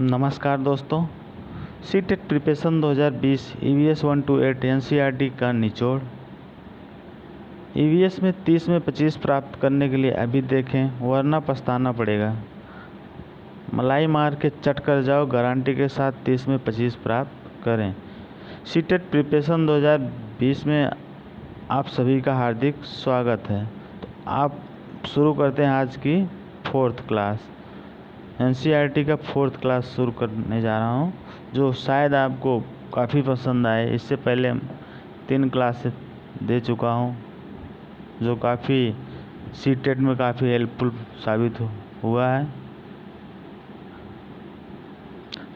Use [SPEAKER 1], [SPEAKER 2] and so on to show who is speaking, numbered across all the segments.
[SPEAKER 1] नमस्कार दोस्तों। CTET preparation 2020 EVS 1 to 8 NCERT का निचोड़। ईवीएस में 30 में 25 प्राप्त करने के लिए अभी देखें, वरना पछताना पड़ेगा। मलाई मार के चट कर जाओ, गारंटी के साथ 30 में 25 प्राप्त करें। सीटेट प्रिपरेशन 2020 में आप सभी का हार्दिक स्वागत है। तो आप शुरू करते हैं आज की 4th क्लास। एनसीईआरटी का 4th क्लास शुरू करने जा रहा हूँ, जो शायद आपको काफ़ी पसंद आए। इससे पहले 3 क्लासेस दे चुका हूँ, जो काफ़ी सीटेट में काफ़ी हेल्पफुल साबित हुआ है।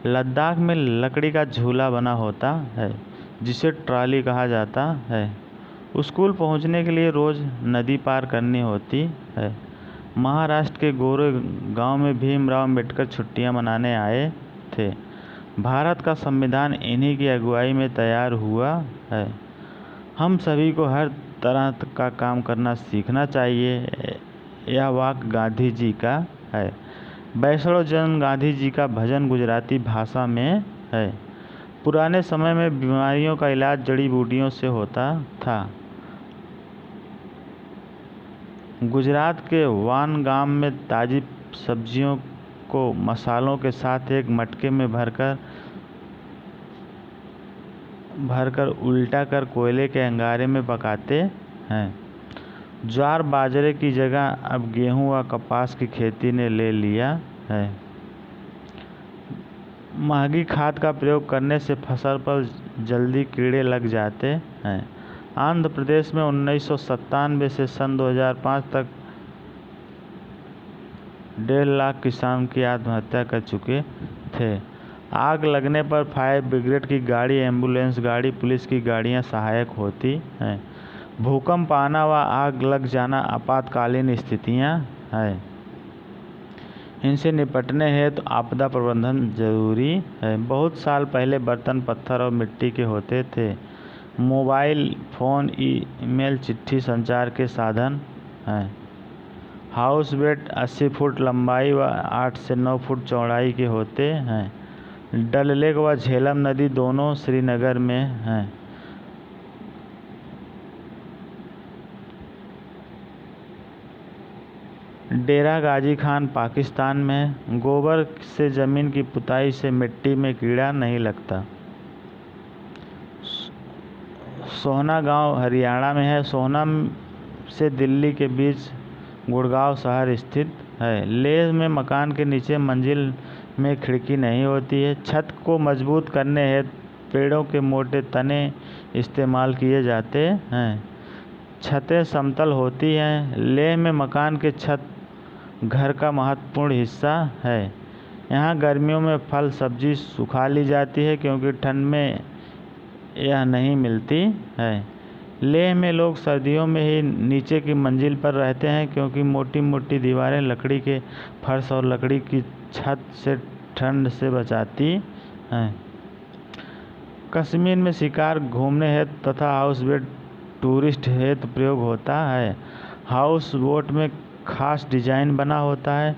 [SPEAKER 1] लद्दाख में लकड़ी का झूला बना होता है, जिसे ट्रॉली कहा जाता है। स्कूल पहुँचने के लिए रोज़ नदी पार करनी होती है। महाराष्ट्र के गोरे गांव में भीमराव अम्बेडकर छुट्टियां मनाने आए थे। भारत का संविधान इन्हीं की अगुवाई में तैयार हुआ है। हम सभी को हर तरह का काम करना सीखना चाहिए। यह वाक्य गांधी जी का है। वैष्णव जन गांधी जी का भजन गुजराती भाषा में है। पुराने समय में बीमारियों का इलाज जड़ी बूटियों से होता था। गुजरात के वान गांव में ताज़ी सब्जियों को मसालों के साथ एक मटके में भरकर उल्टा कर कोयले के अंगारे में पकाते हैं। ज्वार बाजरे की जगह अब गेहूं व कपास की खेती ने ले लिया है। महंगी खाद का प्रयोग करने से फसल पर जल्दी कीड़े लग जाते हैं। आंध्र प्रदेश में 1997 से सन 2005 तक 1.5 लाख किसान की आत्महत्या कर चुके थे। आग लगने पर फायर ब्रिगेड की गाड़ी, एम्बुलेंस गाड़ी, पुलिस की गाड़ियां सहायक होती हैं। भूकंप आना व आग लग जाना आपातकालीन स्थितियां हैं। इनसे निपटने हेतु आपदा प्रबंधन जरूरी है। बहुत साल पहले बर्तन पत्थर और मिट्टी के होते थे। मोबाइल फ़ोन, ईमेल, चिट्ठी संचार के साधन हैं। हाउस बोट 80 फुट लंबाई व 8 से 9 फुट चौड़ाई के होते हैं। डल लेक व झेलम नदी दोनों श्रीनगर में हैं। डेरा गाजी खान पाकिस्तान में। गोबर से ज़मीन की पुताई से मिट्टी में कीड़ा नहीं लगता। सोहना गांव हरियाणा में है। सोहना से दिल्ली के बीच गुड़गांव शहर स्थित है। लेह में मकान के नीचे मंजिल में खिड़की नहीं होती है। छत को मजबूत करने हेतु पेड़ों के मोटे तने इस्तेमाल किए जाते हैं। छतें समतल होती हैं। लेह में मकान के छत घर का महत्वपूर्ण हिस्सा है। यहाँ गर्मियों में फल सब्जी सुखा ली जाती है, क्योंकि ठंड में यह नहीं मिलती है। लेह में लोग सर्दियों में ही नीचे की मंजिल पर रहते हैं, क्योंकि मोटी मोटी दीवारें लकड़ी के फर्श और लकड़ी की छत से ठंड से बचाती हैं। कश्मीर में शिकार, घूमने हेतु तथा हाउस बोट टूरिस्ट हेतु प्रयोग होता है। हाउस बोट में खास डिजाइन बना होता है,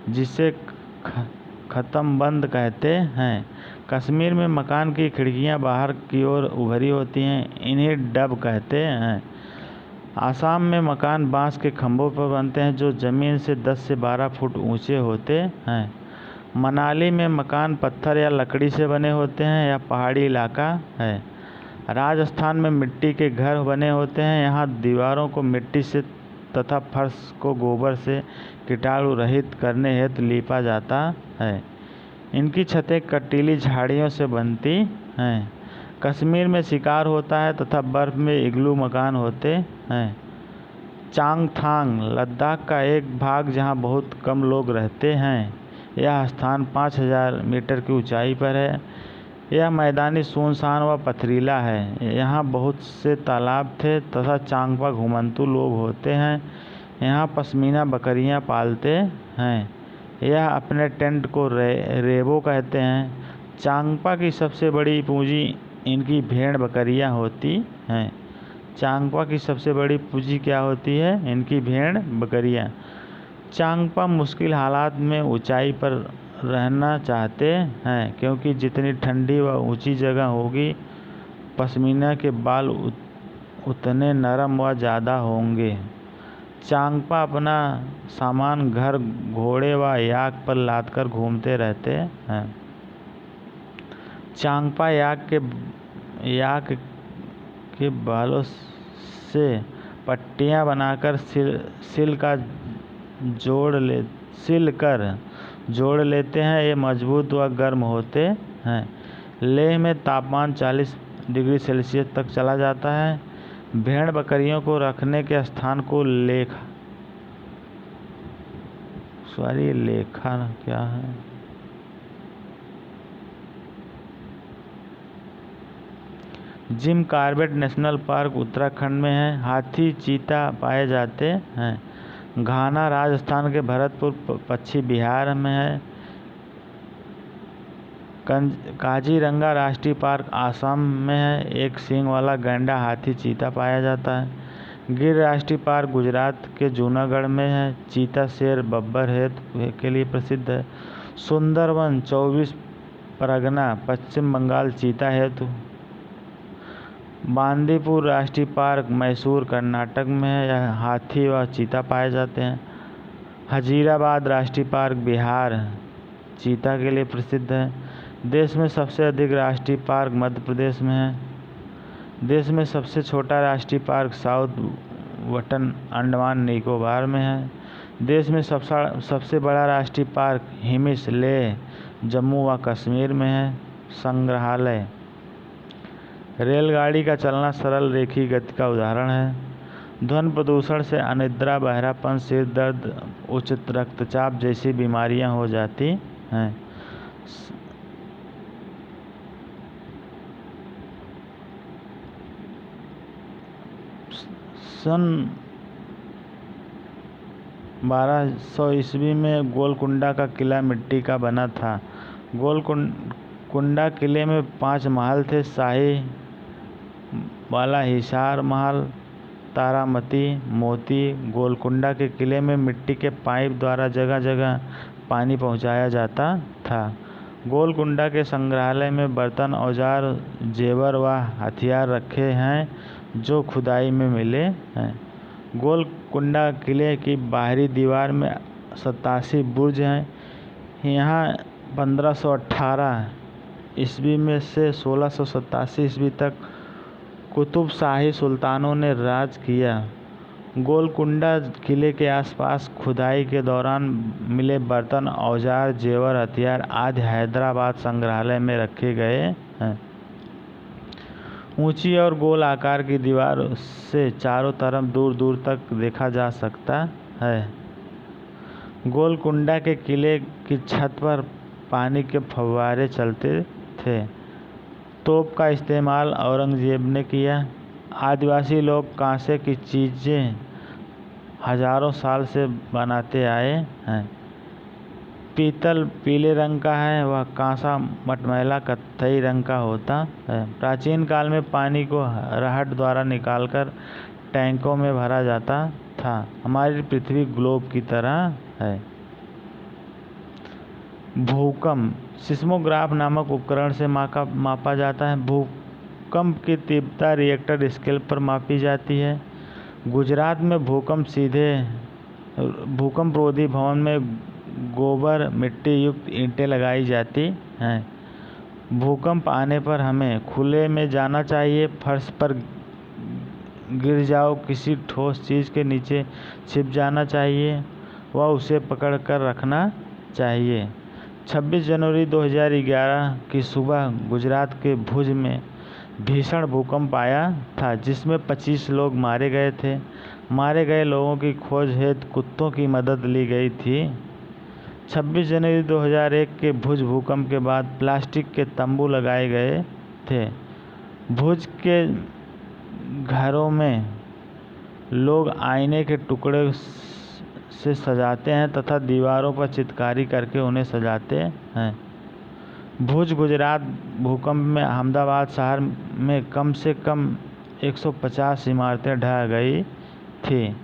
[SPEAKER 1] जिसे ख़त्म बंद कहते हैं। कश्मीर में मकान की खिड़कियां बाहर की ओर उभरी होती हैं। इन्हें डब कहते हैं। आसाम में मकान बांस के खंभों पर बनते हैं, जो ज़मीन से 10 से 12 फुट ऊंचे होते हैं। मनाली में मकान पत्थर या लकड़ी से बने होते हैं। यह पहाड़ी इलाका है। राजस्थान में मिट्टी के घर बने होते हैं। यहाँ दीवारों को मिट्टी से तथा फर्श को गोबर से कीटाणु रहित करने हेतु लीपा जाता है। इनकी छतें कटीली झाड़ियों से बनती हैं। कश्मीर में शिकार होता है तथा बर्फ़ में इग्लू मकान होते हैं। चांगथांग लद्दाख का एक भाग, जहां बहुत कम लोग रहते हैं। यह स्थान 5000 मीटर की ऊंचाई पर है। यह मैदानी, सुनसान व पथरीला है। यहाँ बहुत से तालाब थे तथा चांगपा घुमंतू लोग होते हैं। यहाँ पश्मीना बकरियाँ पालते हैं। यह अपने टेंट को रेबो कहते हैं। चांगपा की सबसे बड़ी पूंजी इनकी भेड़ बकरियां होती हैं। चांगपा की सबसे बड़ी पूंजी क्या होती है? इनकी भेड़ बकरियां। चांगपा मुश्किल हालात में ऊंचाई पर रहना चाहते हैं, क्योंकि जितनी ठंडी व ऊंची जगह होगी पश्मीना के बाल उतने नरम व ज़्यादा होंगे। चांगपा अपना सामान घर, घोड़े व याक पर लादकर घूमते रहते हैं। चांगपा याक के बालों से पट्टियाँ बनाकर सिल कर जोड़ लेते हैं। ये मजबूत व गर्म होते हैं। लेह में तापमान 40 डिग्री सेल्सियस तक चला जाता है। भेड़ बकरियों को रखने के स्थान को लेखा क्या है? Jim Corbett national park Uttarakhand में है। हाथी, चीता पाए जाते हैं। घाना राजस्थान के भरतपुर पश्चिम बिहार में है। काजीरंगा राष्ट्रीय पार्क आसाम में है। एक सींग वाला गैंडा, हाथी, चीता पाया जाता है। गिर राष्ट्रीय पार्क गुजरात के जूनागढ़ में है। चीता, शेर, बब्बर हेतु के लिए प्रसिद्ध है। सुंदरवन 24 परगना पश्चिम बंगाल चीता हेतु। बांदीपुर राष्ट्रीय पार्क मैसूर कर्नाटक में है। यह हाथी व चीता पाए जाते हैं। हजीराबाद राष्ट्रीय पार्क बिहार चीता के लिए प्रसिद्ध है। देश में सबसे अधिक राष्ट्रीय पार्क मध्य प्रदेश में है। देश में सबसे छोटा राष्ट्रीय पार्क साउथ वटन अंडमान निकोबार में है। देश में सबसे बड़ा राष्ट्रीय पार्क हिमिस लेह जम्मू व कश्मीर में है। संग्रहालय। रेलगाड़ी का चलना सरल रेखीय गति का उदाहरण है। ध्वनि प्रदूषण से अनिद्रा, बहरापन, सिर दर्द, उच्च रक्तचाप जैसी बीमारियां हो जाती हैं। सन 1200 ईस्वी में गोलकुंडा का किला मिट्टी का बना था। गोलकुंडा किले में 5 महल थे। शाही वाला हिसार महल, तारामती, मोती। गोलकुंडा के किले में मिट्टी के पाइप द्वारा जगह जगह पानी पहुंचाया जाता था। गोलकुंडा के संग्रहालय में बर्तन, औजार, जेवर व हथियार रखे हैं जो खुदाई में मिले हैं। गोलकुंडा किले की बाहरी दीवार में 87 बुर्ज हैं। यहाँ 1518 ईस्वी में से 1687 ईस्वी तक कुतुब शाही सुल्तानों ने राज किया। गोलकुंडा किले के आसपास खुदाई के दौरान मिले बर्तन, औजार, जेवर, हथियार आदि हैदराबाद संग्रहालय में रखे गए हैं। ऊंची और गोल आकार की दीवार से चारों तरफ दूर दूर तक देखा जा सकता है। गोलकुंडा के किले की छत पर पानी के फव्वारे चलते थे। तोप का इस्तेमाल औरंगजेब ने किया। आदिवासी लोग कांसे की चीज़ें हजारों साल से बनाते आए हैं। पीतल पीले रंग का है, वह कांसा मटमैला कत्थई रंग का होता है। प्राचीन काल में पानी को रहट द्वारा निकालकर टैंकों में भरा जाता था। हमारी पृथ्वी ग्लोब की तरह है। भूकंप सिस्मोग्राफ नामक उपकरण से मापा जाता है। भूकंप की तीव्रता रिएक्टर स्केल पर मापी जाती है। गुजरात में भूकंप रोधी भवन में गोबर मिट्टी युक्त ईंटें लगाई जाती हैं। भूकंप आने पर हमें खुले में जाना चाहिए। फर्श पर गिर जाओ, किसी ठोस चीज़ के नीचे छिप जाना चाहिए व उसे पकड़ कर रखना चाहिए। 26 जनवरी 2011 की सुबह गुजरात के भुज में भीषण भूकंप आया था, जिसमें 25 लोग मारे गए थे। मारे गए लोगों की खोज हेतु कुत्तों की मदद ली गई थी। 26 जनवरी 2001 के भुज भूकंप के बाद प्लास्टिक के तंबू लगाए गए थे। भुज के घरों में लोग आईने के टुकड़े से सजाते हैं तथा दीवारों पर चित्रकारी करके उन्हें सजाते हैं। भुज गुजरात भूकंप में अहमदाबाद शहर में कम से कम 150 इमारतें ढह गई थी।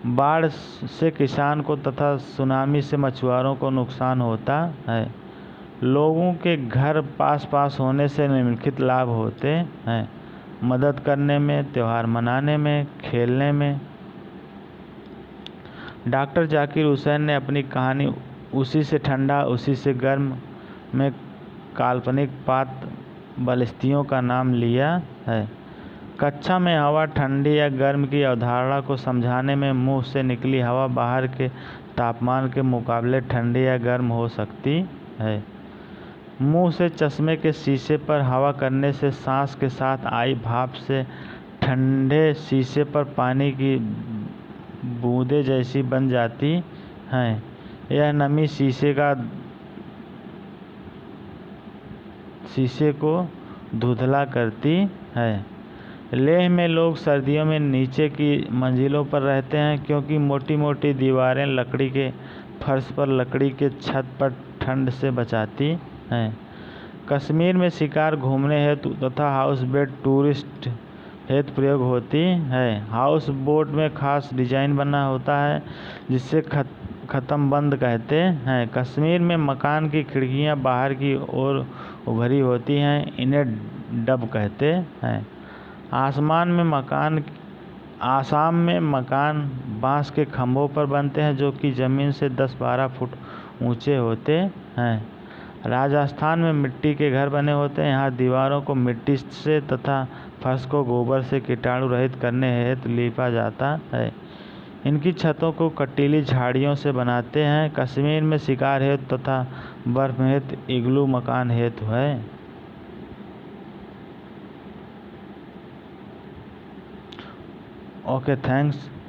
[SPEAKER 1] बाढ़ से किसान को तथा सुनामी से मछुआरों को नुकसान होता है। लोगों के घर पास पास होने से निम्नलिखित लाभ होते हैं: मदद करने में, त्यौहार मनाने में, खेलने में। डॉक्टर जाकिर हुसैन ने अपनी कहानी उसी से ठंडा उसी से गर्म में काल्पनिक पात्र बलिस्तियों का नाम लिया है। कक्षा में हवा ठंडी या गर्म की अवधारणा को समझाने में मुंह से निकली हवा बाहर के तापमान के मुकाबले ठंडी या गर्म हो सकती है। मुंह से चश्मे के शीशे पर हवा करने से सांस के साथ आई भाप से ठंडे शीशे पर पानी की बूंदें जैसी बन जाती हैं। यह नमी शीशे को धुंधला करती है। लेह में लोग सर्दियों में नीचे की मंजिलों पर रहते हैं क्योंकि मोटी मोटी दीवारें लकड़ी के फर्श पर लकड़ी के छत पर ठंड से बचाती हैं। कश्मीर में शिकार घूमने हेतु तथा हाउस बोट टूरिस्ट हेतु प्रयोग होती है। हाउस बोट में खास डिजाइन बना होता है जिसे खत्म बंद कहते हैं। कश्मीर में मकान की खिड़कियां बाहर की ओर उभरी होती हैं, इन्हें डब कहते हैं। आसाम में मकान बांस के खंभों पर बनते हैं जो कि ज़मीन से 10-12 फुट ऊंचे होते हैं। राजस्थान में मिट्टी के घर बने होते हैं। यहाँ दीवारों को मिट्टी से तथा फर्श को गोबर से कीटाणु रहित करने हेतु लीपा जाता है। इनकी छतों को कटीली झाड़ियों से बनाते हैं। कश्मीर में शिकार हेतु तथा बर्फ हेतु इग्लू मकान हेतु है। Okay, thanks.